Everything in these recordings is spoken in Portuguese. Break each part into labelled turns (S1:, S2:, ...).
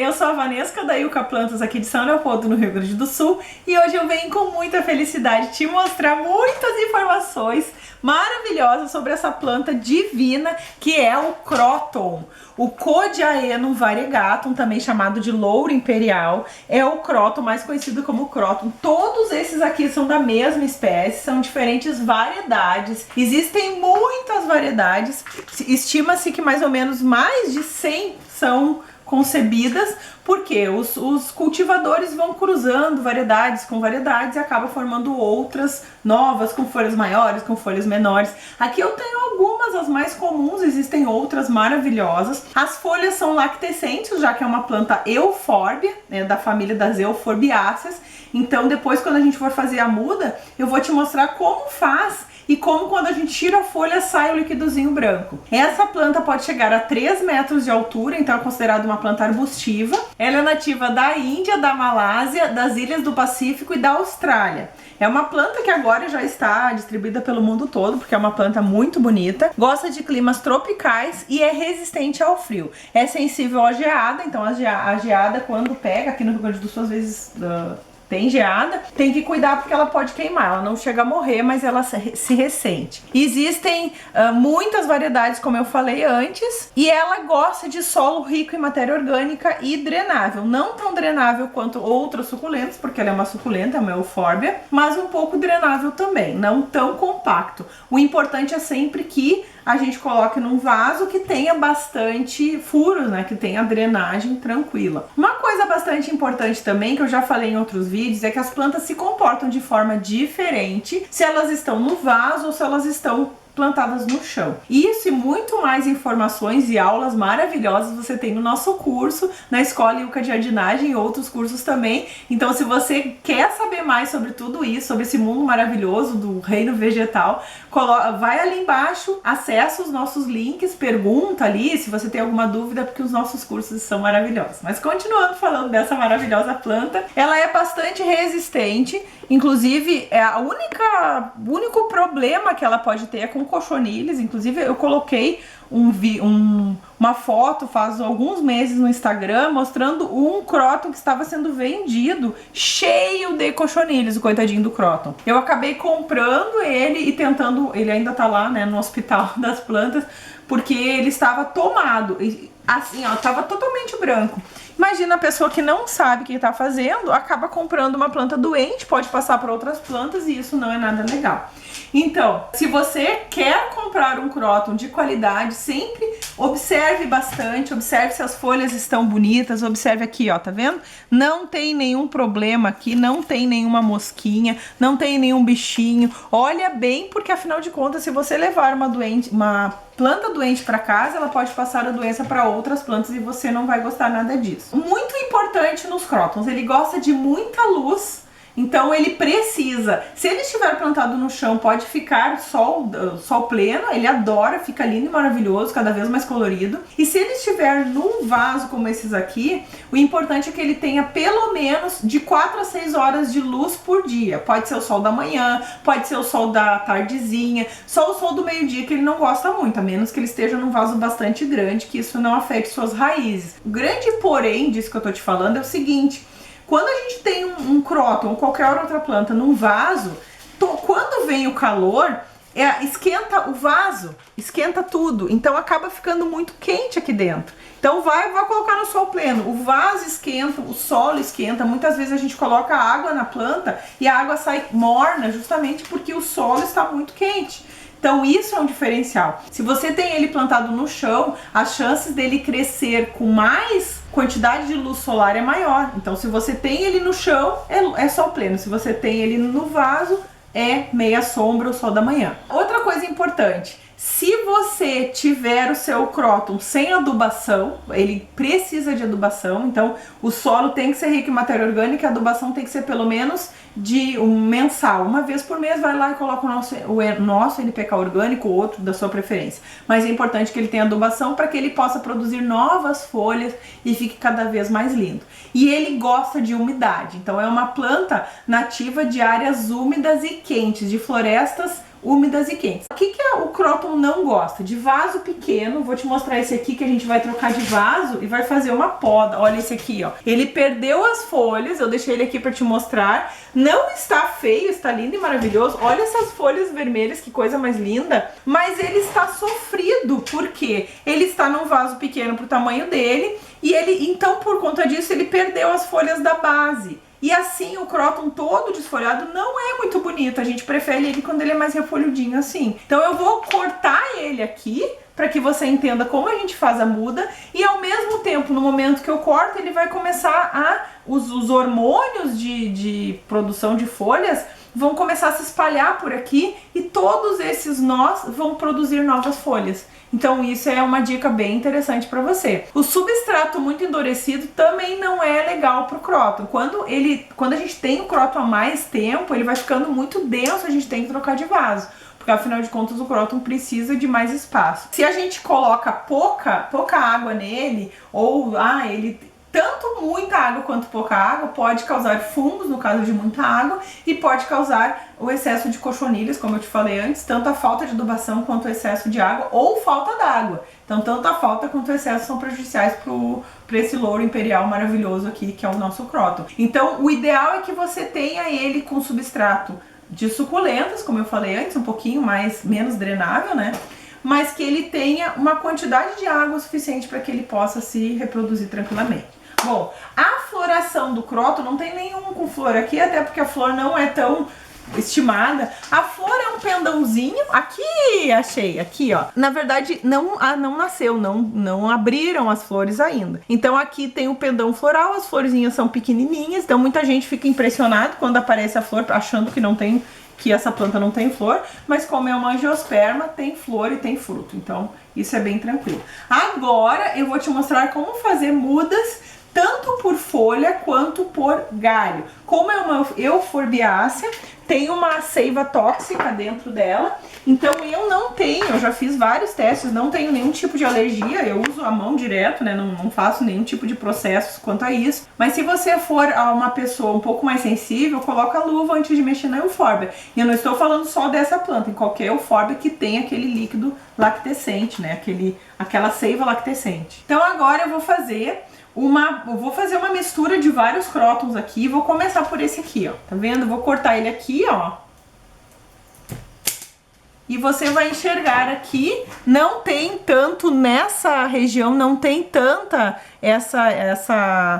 S1: eu sou a Vanesca da Ilka Plantas aqui de São Leopoldo, no Rio Grande do Sul, e hoje eu venho com muita felicidade te mostrar muitas informações maravilhosas sobre essa planta divina que é o Croton. O Codiaenum variegatum, também chamado de louro imperial, é o Croton, mais conhecido como Croton. Todos esses aqui são da mesma espécie, são diferentes variedades. Existem muitas variedades, estima-se que mais ou menos mais de 100 são concebidas, porque os cultivadores vão cruzando variedades com variedades e acaba formando outras novas, com folhas maiores, com folhas menores. Aqui eu tenho algumas, as mais comuns, existem outras maravilhosas. As folhas são lactescentes, já que é uma planta eufórbia, né, da família das euforbiáceas. Então depois, quando a gente for fazer a muda, eu vou te mostrar como faz e como quando a gente tira a folha sai o liquidozinho branco. Essa planta pode chegar a 3 metros de altura, então é considerada uma planta arbustiva. Ela é nativa da Índia, da Malásia, das ilhas do Pacífico e da Austrália. É uma planta que agora já está distribuída pelo mundo todo, porque é uma planta muito bonita. Gosta de climas tropicais e é resistente ao frio. É sensível à geada, então a geada quando pega, aqui no Rio Grande do Sul às vezes tem geada, tem que cuidar porque ela pode queimar, ela não chega a morrer, mas ela se ressente. Existem muitas variedades, como eu falei antes, e ela gosta de solo rico em matéria orgânica e drenável. Não tão drenável quanto outras suculentas, porque ela é uma suculenta, é uma eufórbia, mas um pouco drenável também, não tão compacto. O importante é sempre que a gente coloque num vaso que tenha bastante furos, né, que tenha drenagem tranquila. Uma coisa bastante importante também, que eu já falei em outros vídeos, é que as plantas se comportam de forma diferente se elas estão no vaso ou se elas estão plantadas no chão. Isso e muito mais informações e aulas maravilhosas você tem no nosso curso, na Escola Ilka de Jardinagem e outros cursos também. Então, se você quer saber mais sobre tudo isso, sobre esse mundo maravilhoso do reino vegetal, vai ali embaixo, acessa os nossos links, pergunta ali se você tem alguma dúvida, porque os nossos cursos são maravilhosos. Mas continuando falando dessa maravilhosa planta, ela é bastante resistente, inclusive o único problema que ela pode ter é com cochonilhas. Inclusive eu coloquei uma foto faz alguns meses no Instagram mostrando um Croton que estava sendo vendido cheio de cochonilhas, o coitadinho do Croton. Eu acabei comprando ele e tentando, ele ainda tá lá, né, no hospital das plantas, porque ele estava tomado, assim, ó, tava totalmente branco. Imagina a pessoa que não sabe o que está fazendo, acaba comprando uma planta doente, pode passar para outras plantas e isso não é nada legal. Então, se você quer comprar um Croton de qualidade, sempre observe bastante, observe se as folhas estão bonitas, observe aqui, ó, tá vendo? Não tem nenhum problema aqui, não tem nenhuma mosquinha, não tem nenhum bichinho. Olha bem, porque afinal de contas, se você levar uma planta doente para casa, ela pode passar a doença para outras plantas e você não vai gostar nada disso. Muito importante nos Crotons, ele gosta de muita luz. Então ele precisa, se ele estiver plantado no chão, pode ficar sol pleno, ele adora, fica lindo e maravilhoso, cada vez mais colorido. E se ele estiver num vaso como esses aqui, o importante é que ele tenha pelo menos de 4 a 6 horas de luz por dia. Pode ser o sol da manhã, pode ser o sol da tardezinha, só o sol do meio-dia que ele não gosta muito, a menos que ele esteja num vaso bastante grande, que isso não afete suas raízes. O grande porém disso que eu tô te falando é o seguinte: quando a gente tem um Croton ou qualquer outra planta num vaso, quando vem o calor, esquenta o vaso, esquenta tudo, então acaba ficando muito quente aqui dentro. Então vai colocar no sol pleno, o vaso esquenta, o solo esquenta, muitas vezes a gente coloca água na planta e a água sai morna justamente porque o solo está muito quente. Então isso é um diferencial. Se você tem ele plantado no chão, as chances dele crescer com mais quantidade de luz solar é maior. Então se você tem ele no chão, é sol pleno. Se você tem ele no vaso, é meia sombra ou sol da manhã. Outra coisa importante: se você tiver o seu Croton sem adubação, ele precisa de adubação, então o solo tem que ser rico em matéria orgânica, a adubação tem que ser pelo menos de mensal. Uma vez por mês vai lá e coloca o nosso NPK orgânico ou outro da sua preferência. Mas é importante que ele tenha adubação para que ele possa produzir novas folhas e fique cada vez mais lindo. E ele gosta de umidade, então é uma planta nativa de áreas úmidas e quentes, de florestas úmidas e quentes. O que o Croton não gosta? De vaso pequeno. Vou te mostrar esse aqui que a gente vai trocar de vaso e vai fazer uma poda. Olha esse aqui, ó. Ele perdeu as folhas, eu deixei ele aqui para te mostrar. Não está feio, está lindo e maravilhoso. Olha essas folhas vermelhas, que coisa mais linda. Mas ele está sofrido, porque ele está num vaso pequeno pro tamanho dele. E ele, então, por conta disso, ele perdeu as folhas da base. E assim, o Croton todo desfolhado não é muito bonito. A gente prefere ele quando ele é mais refolhudinho assim. Então eu vou cortar ele aqui para que você entenda como a gente faz a muda. E ao mesmo tempo, no momento que eu corto, ele vai começar os hormônios de produção de folhas vão começar a se espalhar por aqui e todos esses nós vão produzir novas folhas. Então isso é uma dica bem interessante para você. O substrato muito endurecido também não é legal pro Croton. Quando a gente tem o Croton há mais tempo, ele vai ficando muito denso, a gente tem que trocar de vaso. Porque afinal de contas o Croton precisa de mais espaço. Se a gente coloca pouca água nele, ou ele tanto muita água quanto pouca água pode causar fungos, no caso de muita água, e pode causar o excesso de cochonilhas, como eu te falei antes, tanto a falta de adubação quanto o excesso de água ou falta d'água. Então, tanto a falta quanto o excesso são prejudiciais para esse louro imperial maravilhoso aqui, que é o nosso Croton. Então, o ideal é que você tenha ele com substrato de suculentas, como eu falei antes, um pouquinho menos drenável, né? Mas que ele tenha uma quantidade de água suficiente para que ele possa se reproduzir tranquilamente. Bom, a floração do Croton não tem nenhum com flor aqui, até porque a flor não é tão estimada. A flor é um pendãozinho. Aqui, achei, aqui ó. Na verdade, não nasceu, não abriram as flores ainda. Então aqui tem o pendão floral, as florzinhas são pequenininhas, então muita gente fica impressionado quando aparece a flor, achando que essa planta não tem flor, mas como é uma angiosperma, tem flor e tem fruto, então isso é bem tranquilo. Agora eu vou te mostrar como fazer mudas tanto por folha quanto por galho. Como é uma euforbiácea, tem uma seiva tóxica dentro dela, então eu já fiz vários testes, não tenho nenhum tipo de alergia, eu uso a mão direto, né, não faço nenhum tipo de processo quanto a isso, mas se você for uma pessoa um pouco mais sensível, coloca a luva antes de mexer na eufórbia. E eu não estou falando só dessa planta, em qualquer eufórbia que tem aquele líquido lactescente, né, aquela seiva lactescente. Então agora eu vou fazer uma mistura de vários Crotons aqui. Vou começar por esse aqui, ó. Tá vendo? Vou cortar ele aqui, ó. E você vai enxergar aqui, não tem tanto nessa região, não tem tanta essa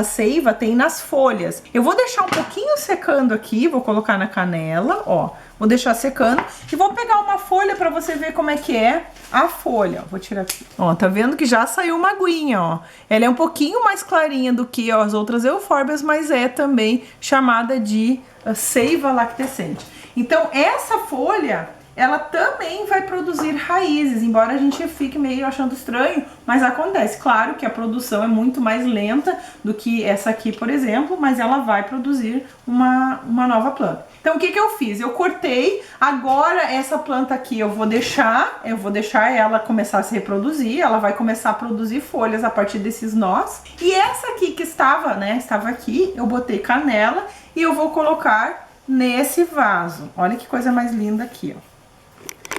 S1: seiva, tem nas folhas. Eu vou deixar um pouquinho secando aqui, vou colocar na canela, ó. Vou deixar secando e vou pegar uma folha pra você ver como é que é a folha. Vou tirar aqui. Ó, tá vendo que já saiu uma aguinha, ó. Ela é um pouquinho mais clarinha do que as outras eufórbias, mas é também chamada de seiva lactescente. Então, essa folha, ela também vai produzir raízes, embora a gente fique meio achando estranho, mas acontece. Claro que a produção é muito mais lenta do que essa aqui, por exemplo, mas ela vai produzir uma nova planta. Então o que eu fiz? Eu cortei, agora essa planta aqui eu vou deixar ela começar a se reproduzir, ela vai começar a produzir folhas a partir desses nós. E essa aqui que estava aqui, eu botei canela e eu vou colocar nesse vaso. Olha que coisa mais linda aqui, ó.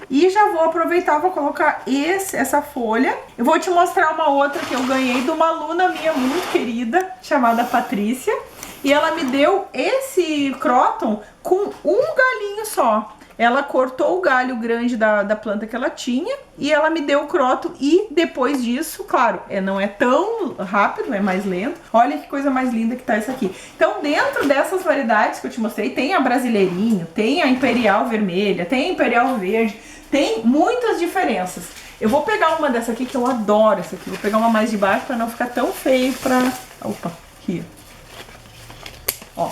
S1: E já vou aproveitar, vou colocar essa folha. Eu vou te mostrar uma outra que eu ganhei de uma aluna minha muito querida, chamada Patrícia. E ela me deu esse Croton com um galinho só. Ela cortou o galho grande da planta que ela tinha e ela me deu o Croton. E depois disso, claro, não é tão rápido, é mais lento. Olha que coisa mais linda que tá isso aqui. Então, dentro dessas variedades que eu te mostrei, tem a Brasileirinho, tem a Imperial Vermelha, tem a Imperial Verde, tem muitas diferenças. Eu vou pegar uma dessa aqui que eu adoro essa aqui. Vou pegar uma mais de baixo para não ficar tão feio pra... Opa, aqui, ó.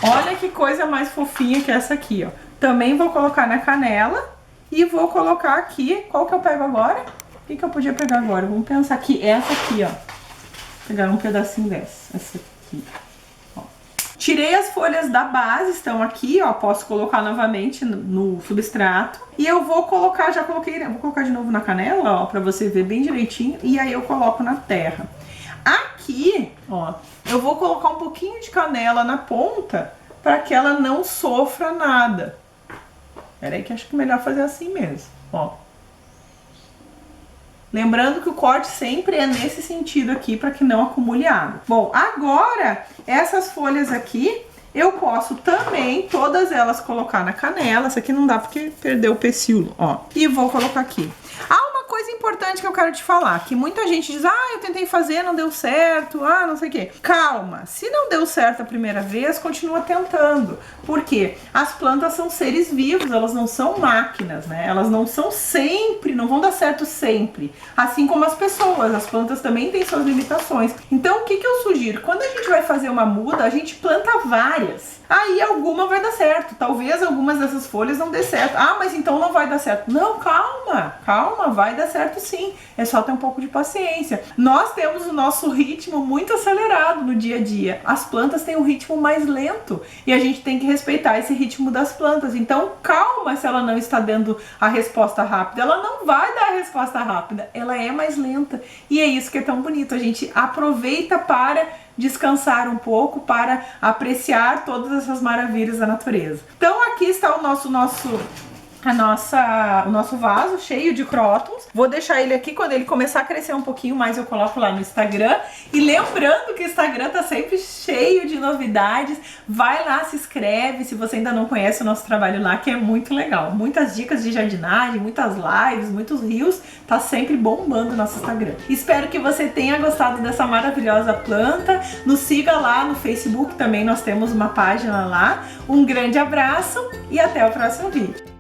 S1: Olha que coisa mais fofinha que essa aqui, ó. Também vou colocar na canela e vou colocar aqui. Qual que eu pego agora? O que eu podia pegar agora? Vamos pensar aqui. Essa aqui, ó. Vou pegar um pedacinho dessa. Essa aqui, ó. Tirei as folhas da base, estão aqui, ó. Posso colocar novamente no substrato. E eu vou colocar, já coloquei, né? Vou colocar de novo na canela, ó, pra você ver bem direitinho. E aí eu coloco na terra. Aqui, ó, eu vou colocar um pouquinho de canela na ponta para que ela não sofra nada. Pera aí que acho que é melhor fazer assim mesmo, ó. Lembrando que o corte sempre é nesse sentido aqui para que não acumule água. Bom, agora essas folhas aqui eu posso também, todas elas, colocar na canela. Essa aqui não dá porque perdeu o pecíolo, ó. E vou colocar aqui. Uma coisa importante que eu quero te falar, que muita gente diz, eu tentei fazer, não deu certo, não sei o quê. Calma, se não deu certo a primeira vez, continua tentando. Por quê? As plantas são seres vivos, elas não são máquinas, né? Elas não são sempre, não vão dar certo sempre. Assim como as pessoas, as plantas também têm suas limitações. Então, o que eu sugiro? Quando a gente vai fazer uma muda, a gente planta várias. Aí alguma vai dar certo, talvez algumas dessas folhas não dê certo. Mas então não vai dar certo. Não, calma, vai dar certo sim. É só ter um pouco de paciência. Nós temos o nosso ritmo muito acelerado no dia a dia. As plantas têm um ritmo mais lento e a gente tem que respeitar esse ritmo das plantas. Então calma se ela não está dando a resposta rápida. Ela não vai dar a resposta rápida, ela é mais lenta. E é isso que é tão bonito. A gente aproveita para descansar um pouco, para apreciar todas essas maravilhas da natureza. Então aqui está o nosso vaso cheio de crótons. Vou deixar ele aqui, quando ele começar a crescer um pouquinho mais eu coloco lá no Instagram. E lembrando que o Instagram tá sempre cheio de novidades. Vai lá, se inscreve se você ainda não conhece o nosso trabalho lá, que é muito legal. Muitas dicas de jardinagem, muitas lives, muitos reels. Tá sempre bombando o nosso Instagram. Espero que você tenha gostado dessa maravilhosa planta. Nos siga lá no Facebook também, nós temos uma página lá. Um grande abraço e até o próximo vídeo.